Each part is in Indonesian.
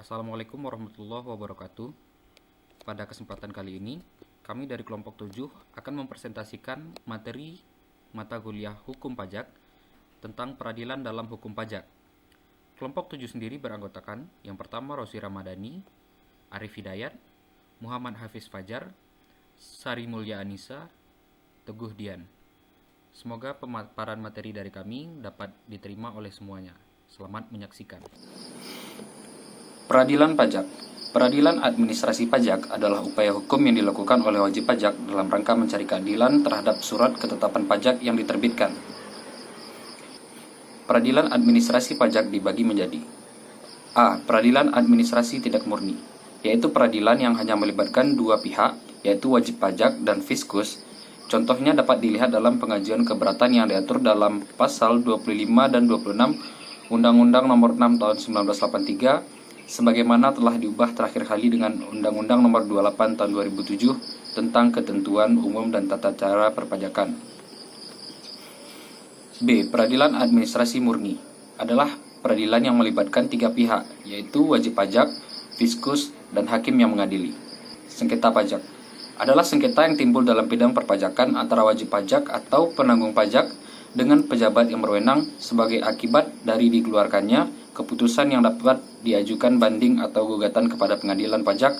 Assalamualaikum warahmatullahi wabarakatuh. Pada kesempatan kali ini, kami dari kelompok 7 akan mempresentasikan materi mata kuliah Hukum Pajak tentang peradilan dalam hukum pajak. Kelompok 7 sendiri beranggotakan yang pertama Rosi Ramadhani, Arif Hidayat, Muhammad Hafiz Fajar, Sari Mulya Anissa, Teguh Dian. Semoga pemaparan materi dari kami dapat diterima oleh semuanya. Selamat menyaksikan. Peradilan pajak. Peradilan administrasi pajak adalah upaya hukum yang dilakukan oleh wajib pajak dalam rangka mencari keadilan terhadap surat ketetapan pajak yang diterbitkan. Peradilan administrasi pajak dibagi menjadi A. Peradilan administrasi tidak murni, yaitu peradilan yang hanya melibatkan dua pihak, yaitu wajib pajak dan fiskus. Contohnya dapat dilihat dalam pengajuan keberatan yang diatur dalam pasal 25 dan 26 Undang-Undang Nomor 6 Tahun 1983 sebagaimana telah diubah terakhir kali dengan Undang-Undang Nomor 28 Tahun 2007 tentang ketentuan umum dan tata cara perpajakan. B. Peradilan administrasi murni adalah peradilan yang melibatkan tiga pihak, yaitu wajib pajak, fiskus, dan hakim yang mengadili. Sengketa pajak adalah sengketa yang timbul dalam bidang perpajakan antara wajib pajak atau penanggung pajak dengan pejabat yang berwenang sebagai akibat dari dikeluarkannya keputusan yang dapat diajukan banding atau gugatan kepada pengadilan pajak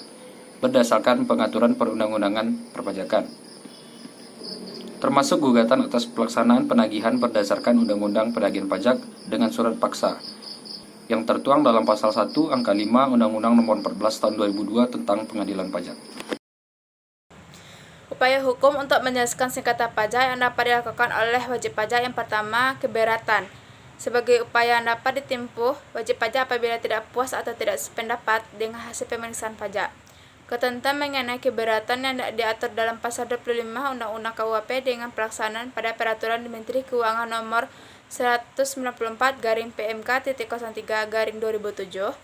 berdasarkan pengaturan perundang-undangan perpajakan, termasuk gugatan atas pelaksanaan penagihan berdasarkan Undang-Undang Penagihan Pajak dengan surat paksa yang tertuang dalam pasal 1 angka 5 Undang-Undang Nomor 14 Tahun 2002 tentang Pengadilan Pajak. Upaya hukum untuk menyelesaikan sengketa pajak yang dapat dilakukan oleh wajib pajak yang pertama, keberatan. Sebagai upaya yang dapat ditempuh wajib pajak apabila tidak puas atau tidak sependapat dengan hasil pemeriksaan pajak. Ketentuan mengenai keberatan yang diatur dalam pasal 25 Undang-Undang KUHP dengan pelaksanaan pada peraturan Menteri Keuangan nomor 194/PMK.03/2007.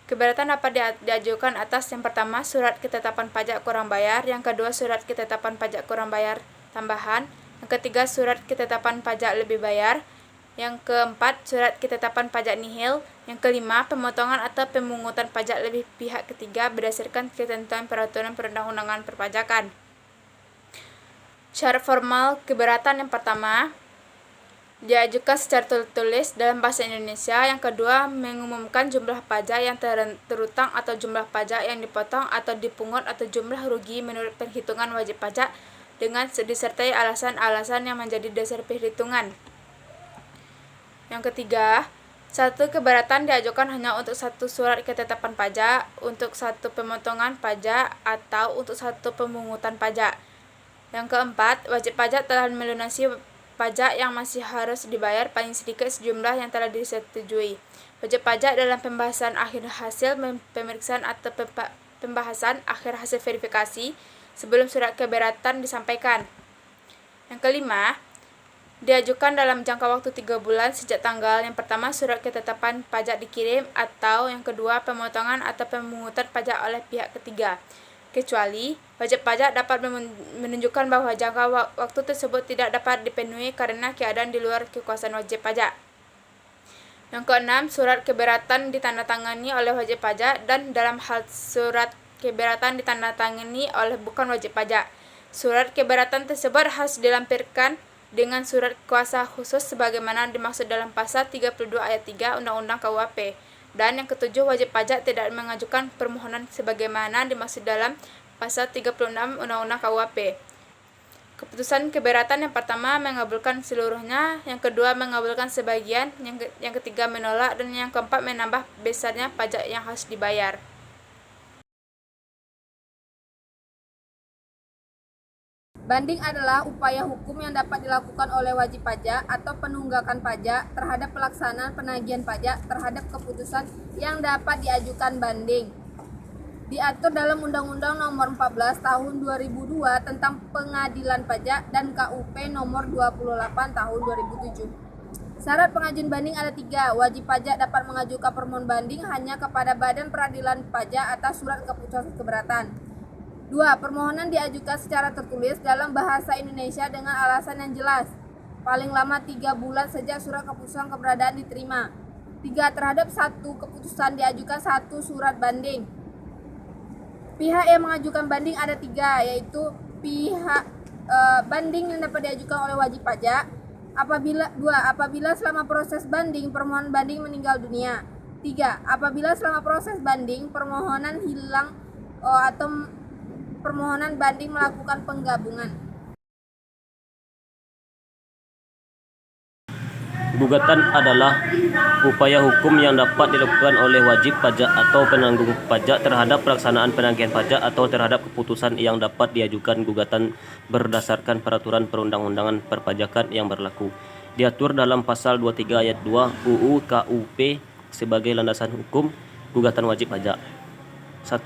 Keberatan dapat diajukan atas yang pertama surat ketetapan pajak kurang bayar, yang kedua surat ketetapan pajak kurang bayar tambahan, yang ketiga surat ketetapan pajak lebih bayar, yang keempat surat ketetapan pajak nihil, yang kelima pemotongan atau pemungutan pajak lebih pihak ketiga berdasarkan ketentuan peraturan perundang-undangan perpajakan. Syarat formal keberatan yang pertama diajukan secara tertulis dalam bahasa Indonesia. Yang kedua, mengumumkan jumlah pajak yang terutang atau jumlah pajak yang dipotong atau dipungut atau jumlah rugi menurut perhitungan wajib pajak dengan disertai alasan-alasan yang menjadi dasar perhitungan. Yang ketiga, satu keberatan diajukan hanya untuk satu surat ketetapan pajak, untuk satu pemotongan pajak, atau untuk satu pemungutan pajak. Yang keempat, wajib pajak telah melunasi pajak yang masih harus dibayar paling sedikit sejumlah yang telah disetujui. Wajib pajak dalam pembahasan akhir hasil pemeriksaan atau pembahasan akhir hasil verifikasi sebelum surat keberatan disampaikan. Yang kelima, diajukan dalam jangka waktu 3 bulan sejak tanggal yang pertama surat ketetapan pajak dikirim, atau yang kedua pemotongan atau pemungutan pajak oleh pihak ketiga, kecuali wajib pajak dapat menunjukkan bahwa jangka waktu tersebut tidak dapat dipenuhi karena keadaan di luar kekuasaan wajib pajak. Yang keenam, surat keberatan ditandatangani oleh wajib pajak dan dalam hal surat keberatan ditandatangani oleh bukan wajib pajak. Surat keberatan tersebut harus dilampirkan dengan surat kuasa khusus sebagaimana dimaksud dalam pasal 32 ayat 3 Undang-Undang KUHP. Dan yang ketujuh, wajib pajak tidak mengajukan permohonan sebagaimana dimaksud dalam pasal 36 Undang-Undang KUHP. Keputusan keberatan yang pertama mengabulkan seluruhnya, yang kedua mengabulkan sebagian, yang ketiga menolak, dan yang keempat menambah besarnya pajak yang harus dibayar. Banding adalah upaya hukum yang dapat dilakukan oleh wajib pajak atau penunggakan pajak terhadap pelaksanaan penagihan pajak terhadap keputusan yang dapat diajukan banding. Diatur dalam Undang-Undang Nomor 14 Tahun 2002 tentang Pengadilan Pajak dan KUP Nomor 28 Tahun 2007. Syarat pengajuan banding ada 3. Wajib pajak dapat mengajukan permohonan banding hanya kepada Badan Peradilan Pajak atas surat keputusan keberatan. 2. Permohonan diajukan secara tertulis dalam bahasa Indonesia dengan alasan yang jelas, paling lama 3 bulan sejak surat keputusan keberadaan diterima. 3. Terhadap satu keputusan diajukan satu surat banding. Pihak yang mengajukan banding ada 3, yaitu pihak banding yang dapat diajukan oleh wajib pajak. Apabila selama proses banding permohonan banding meninggal dunia. 3. Apabila selama proses banding permohonan hilang atau permohonan banding melakukan penggabungan. Gugatan adalah upaya hukum yang dapat dilakukan oleh wajib pajak atau penanggung pajak terhadap pelaksanaan penagihan pajak atau terhadap keputusan yang dapat diajukan gugatan berdasarkan peraturan perundang-undangan perpajakan yang berlaku. Diatur dalam pasal 23 ayat 2 UU KUP sebagai landasan hukum gugatan wajib pajak. 1.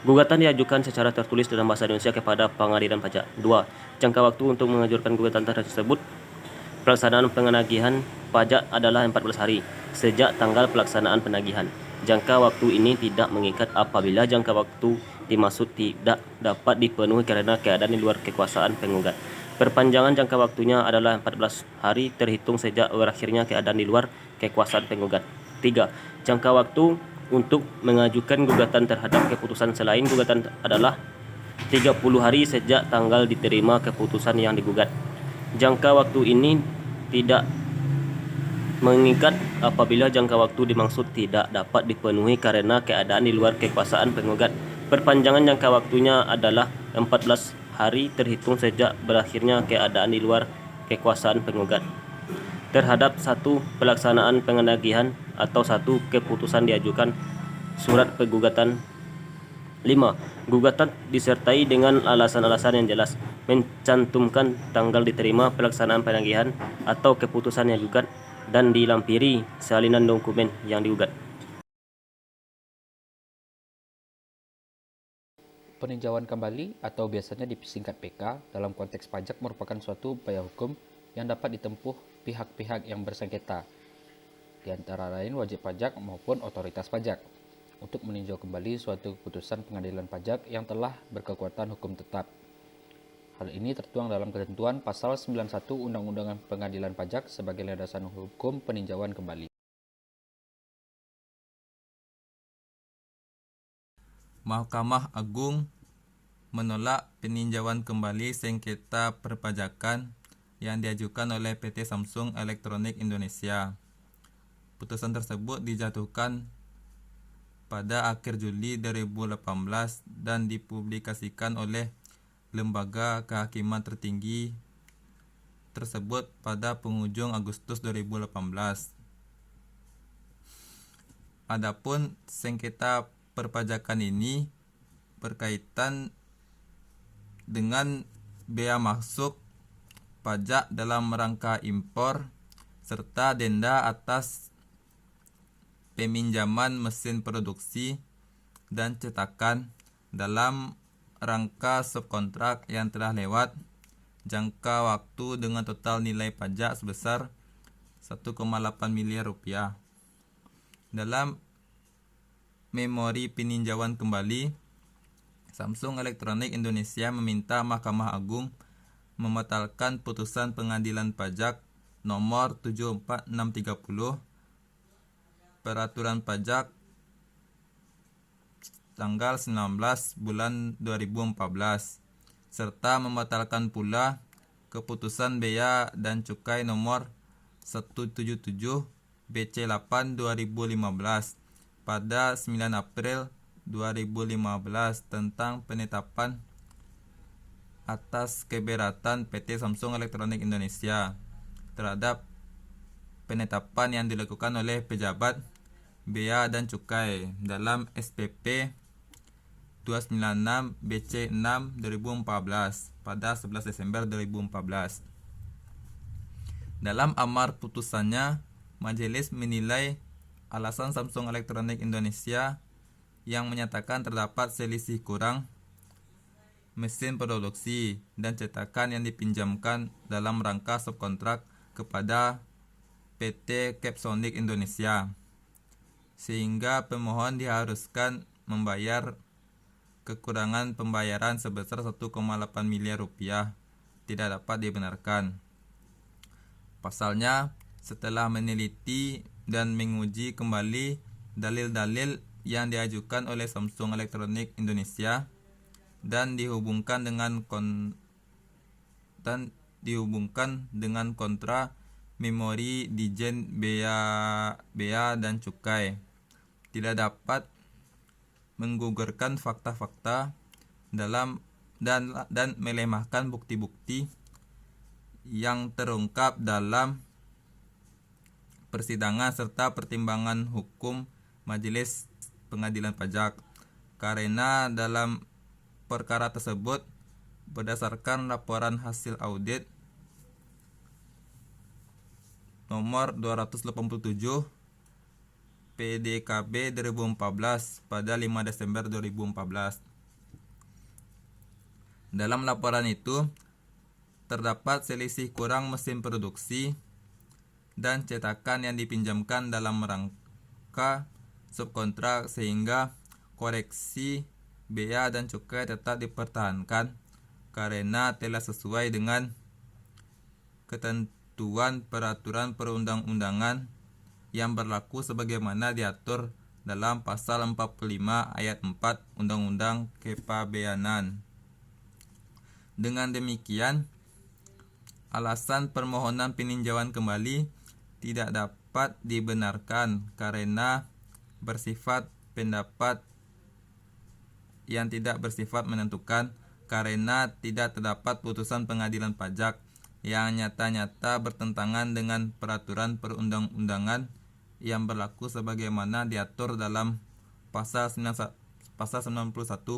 Gugatan diajukan secara tertulis dalam bahasa Indonesia kepada pengadilan pajak. 2. Jangka waktu untuk mengajukan gugatan tersebut. Pelaksanaan penagihan pajak adalah 14 hari sejak tanggal pelaksanaan penagihan. Jangka waktu ini tidak mengikat apabila jangka waktu dimaksud tidak dapat dipenuhi karena keadaan di luar kekuasaan penggugat. Perpanjangan jangka waktunya adalah 14 hari terhitung sejak berakhirnya keadaan di luar kekuasaan penggugat. 3. Jangka waktu untuk mengajukan gugatan terhadap keputusan selain gugatan adalah 30 hari sejak tanggal diterima keputusan yang digugat. Jangka waktu ini tidak mengikat apabila jangka waktu dimaksud tidak dapat dipenuhi karena keadaan di luar kekuasaan penggugat. Perpanjangan jangka waktunya adalah 14 hari terhitung sejak berakhirnya keadaan di luar kekuasaan penggugat. Terhadap satu pelaksanaan penagihan atau satu keputusan diajukan surat penggugatan. 5. Gugatan disertai dengan alasan-alasan yang jelas, mencantumkan tanggal diterima pelaksanaan penagihan atau keputusan yang digugat dan dilampiri salinan dokumen yang digugat. Peninjauan kembali atau biasanya disingkat PK dalam konteks pajak merupakan suatu upaya hukum yang dapat ditempuh pihak-pihak yang bersengketa, di antara lain wajib pajak maupun otoritas pajak, untuk meninjau kembali suatu keputusan pengadilan pajak yang telah berkekuatan hukum tetap. Hal ini tertuang dalam ketentuan pasal 91 Undang-Undang Pengadilan Pajak sebagai landasan hukum peninjauan kembali. Mahkamah Agung menolak peninjauan kembali sengketa perpajakan yang diajukan oleh PT Samsung Electronics Indonesia. Putusan tersebut dijatuhkan pada akhir Juli 2018 dan dipublikasikan oleh Lembaga Kehakiman Tertinggi tersebut pada penghujung Agustus 2018. Adapun sengketa perpajakan ini berkaitan dengan bea masuk pajak dalam rangka impor serta denda atas peminjaman mesin produksi dan cetakan dalam rangka subkontrak yang telah lewat jangka waktu dengan total nilai pajak sebesar 1,8 miliar rupiah. Dalam memori peninjauan kembali, Samsung Electronics Indonesia meminta Mahkamah Agung membatalkan putusan Pengadilan Pajak nomor 74630 Peraturan Pajak tanggal 19 bulan 2014 serta membatalkan pula keputusan Bea dan Cukai nomor 177 BC8 2015 pada 9 April 2015 tentang penetapan atas keberatan PT Samsung Electronics Indonesia terhadap penetapan yang dilakukan oleh pejabat Bea dan Cukai dalam SPP 296 BC6 2014 pada 11 Desember 2014. Dalam amar putusannya, majelis menilai alasan Samsung Electronics Indonesia yang menyatakan terdapat selisih kurang mesin produksi dan cetakan yang dipinjamkan dalam rangka subkontrak kepada PT Capsonic Indonesia, sehingga pemohon diharuskan membayar kekurangan pembayaran sebesar 1,8 miliar rupiah tidak dapat dibenarkan. Pasalnya, setelah meneliti dan menguji kembali dalil-dalil yang diajukan oleh Samsung Electronics Indonesia dan dihubungkan dengan kontra memori Dijen Bea dan Cukai. Tidak dapat menggugurkan fakta-fakta dan melemahkan bukti-bukti yang terungkap dalam persidangan serta pertimbangan hukum Majelis Pengadilan Pajak. Karena dalam perkara tersebut berdasarkan laporan hasil audit nomor 287 PDKB 2014 pada 5 Desember 2014. Dalam laporan itu terdapat selisih kurang mesin produksi dan cetakan yang dipinjamkan dalam rangka subkontrak sehingga koreksi bea dan cukai tetap dipertahankan karena telah sesuai dengan ketentuan peraturan perundang-undangan yang berlaku sebagaimana diatur dalam pasal 45 ayat 4 Undang-Undang Kepabeanan. Dengan demikian, alasan permohonan peninjauan kembali tidak dapat dibenarkan karena bersifat pendapat yang tidak bersifat menentukan, karena tidak terdapat putusan pengadilan pajak yang nyata-nyata bertentangan dengan peraturan perundang-undangan yang berlaku sebagaimana diatur dalam pasal 91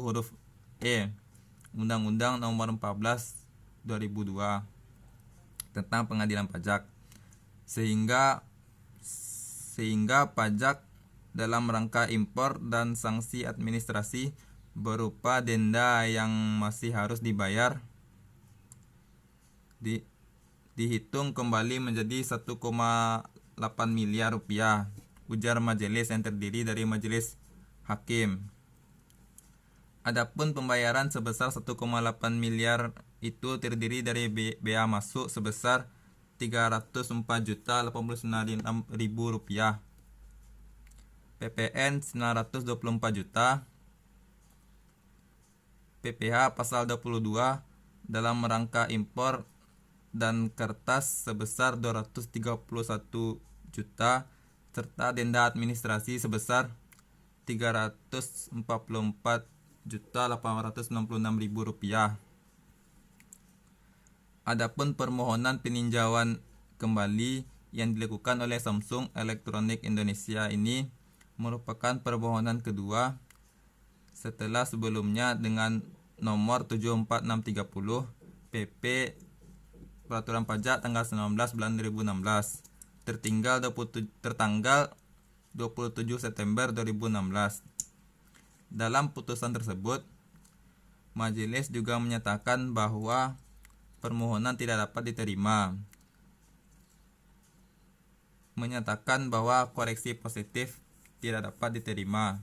huruf E Undang-Undang Nomor 14 2002 tentang pengadilan pajak, sehingga pajak dalam rangka impor dan sanksi administrasi berupa denda yang masih harus dibayar dihitung kembali menjadi 1,8 miliar rupiah, ujar majelis yang terdiri dari majelis hakim. Adapun pembayaran sebesar 1,8 miliar itu terdiri dari bea masuk sebesar Rp304.089.000, PPN Rp924 juta, PPh pasal 22 dalam rangka impor dan kertas sebesar Rp231 juta serta denda administrasi sebesar Rp344.866.000. Adapun permohonan peninjauan kembali yang dilakukan oleh Samsung Electronics Indonesia ini merupakan permohonan kedua setelah sebelumnya dengan nomor 74630 PP Peraturan Pajak tanggal 19 bulan 2016 tertanggal 27 September 2016. Dalam putusan tersebut, majelis juga menyatakan bahwa permohonan tidak dapat diterima, menyatakan bahwa koreksi positif tidak dapat diterima.